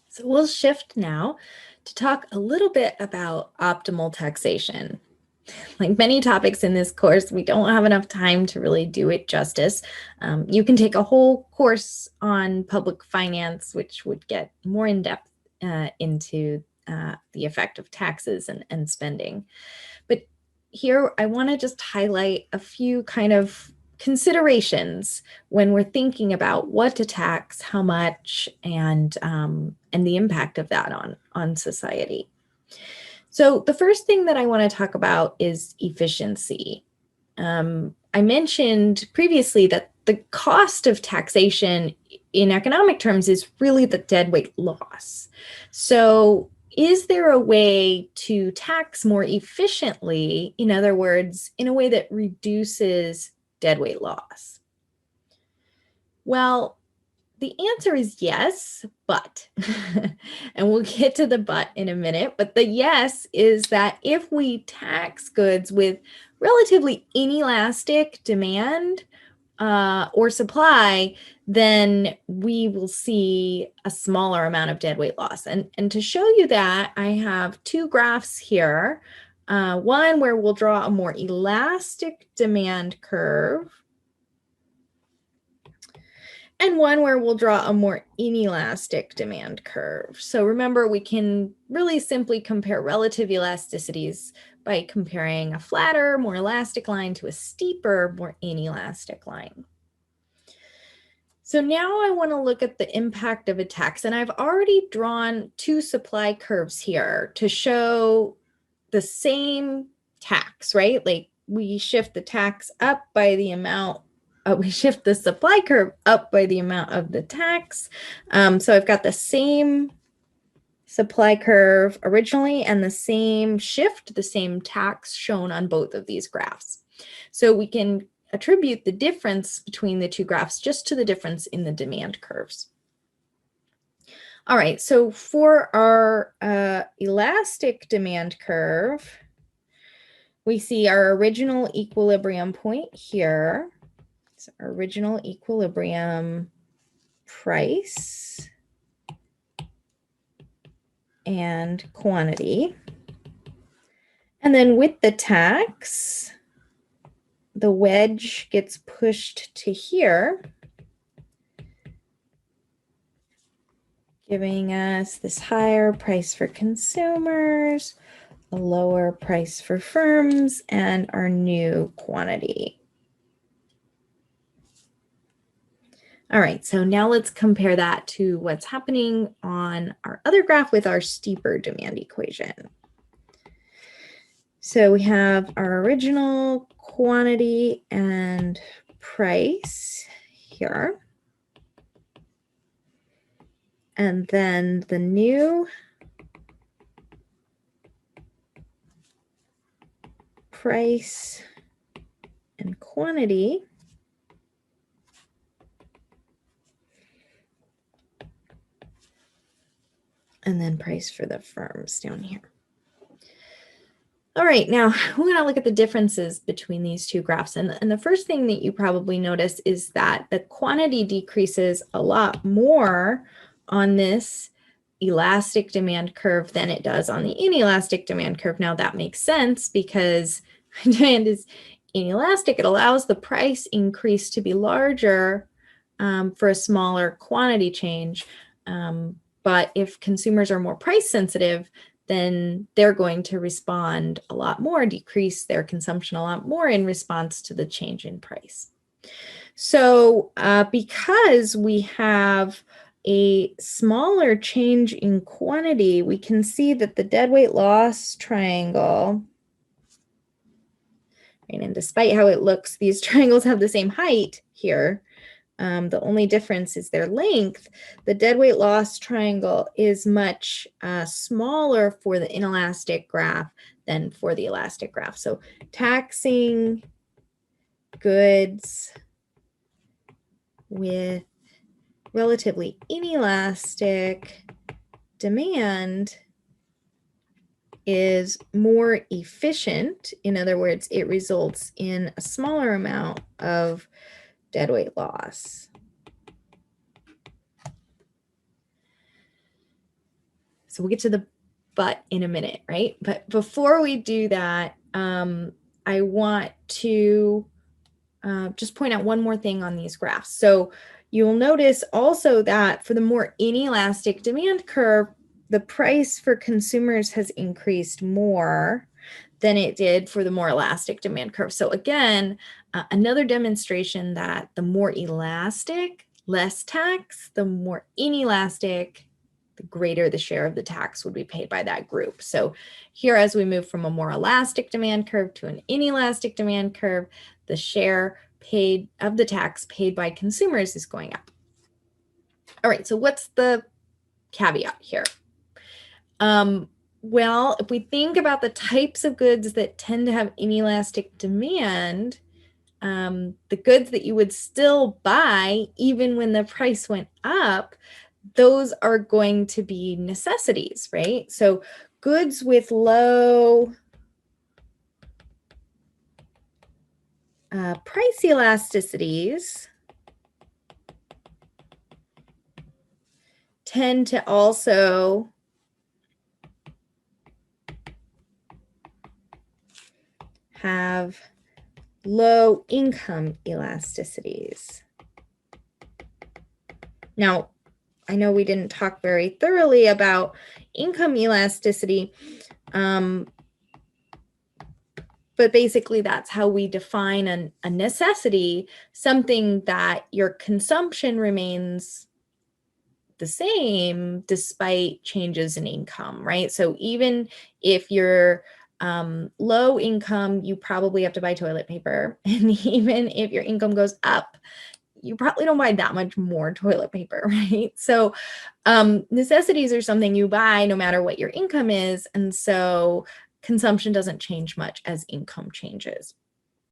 So we'll shift now to talk a little bit about optimal taxation. Like many topics in this course, we don't have enough time to really do it justice. You can take a whole course on public finance, which would get more in depth into the effect of taxes and spending. But here, I want to just highlight a few kind of considerations when we're thinking about what to tax, how much, and the impact of that on society. So the first thing that I want to talk about is efficiency. I mentioned previously that the cost of taxation in economic terms is really the deadweight loss. So is there a way to tax more efficiently, in other words, in a way that reduces deadweight loss? Well, the answer is yes, but, and we'll get to the but in a minute, but the yes is that if we tax goods with relatively inelastic demand or supply, then we will see a smaller amount of deadweight loss. And to show you that, I have two graphs here. One where we'll draw a more elastic demand curve, and one where we'll draw a more inelastic demand curve. So remember, we can really simply compare relative elasticities by comparing a flatter, more elastic line to a steeper, more inelastic line. So now I want to look at the impact of a tax, and I've already drawn two supply curves here to show the same tax, right? Like we shift the tax up by the amount, we shift the supply curve up by the amount of the tax. So I've got the same supply curve originally and the same shift, the same tax shown on both of these graphs. So we can attribute the difference between the two graphs just to the difference in the demand curves. All right, so for our elastic demand curve, we see our original equilibrium point here. It's our original equilibrium price and quantity. And then with the tax, the wedge gets pushed to here, giving us this higher price for consumers, a lower price for firms, and our new quantity. All right, so now let's compare that to what's happening on our other graph with our steeper demand equation. So we have our original quantity and price here. And then the new price and quantity. And then price for the firms down here. All right, now we're going to look at the differences between these two graphs. And the first thing that you probably notice is that the quantity decreases a lot more on this elastic demand curve than it does on the inelastic demand curve. Now that makes sense because demand is inelastic. It allows the price increase to be larger for a smaller quantity change. But if consumers are more price sensitive, then they're going to respond a lot more, decrease their consumption a lot more in response to the change in price. So because we have a smaller change in quantity, we can see that the deadweight loss triangle, and despite how it looks, these triangles have the same height here. The only difference is their length. The deadweight loss triangle is much smaller for the inelastic graph than for the elastic graph. So taxing goods with relatively inelastic demand is more efficient. In other words, it results in a smaller amount of deadweight loss. So we'll get to the but in a minute, right? But before we do that, I want to just point out one more thing on these graphs. So you'll notice also that for the more inelastic demand curve, the price for consumers has increased more than it did for the more elastic demand curve. So again, another demonstration that the more elastic, less tax, the more inelastic, the greater the share of the tax would be paid by that group. So here, as we move from a more elastic demand curve to an inelastic demand curve, the share paid of the tax paid by consumers is going up. All right, so what's the caveat here? Well, if we think about the types of goods that tend to have inelastic demand, the goods that you would still buy even when the price went up, those are going to be necessities, right? So goods with low price elasticities tend to also have low income elasticities. Now, I know we didn't talk very thoroughly about income elasticity, but basically that's how we define a necessity, something that your consumption remains the same despite changes in income, right? So even if you're low income, you probably have to buy toilet paper. And even if your income goes up, you probably don't buy that much more toilet paper, right? So necessities are something you buy no matter what your income is. And so consumption doesn't change much as income changes.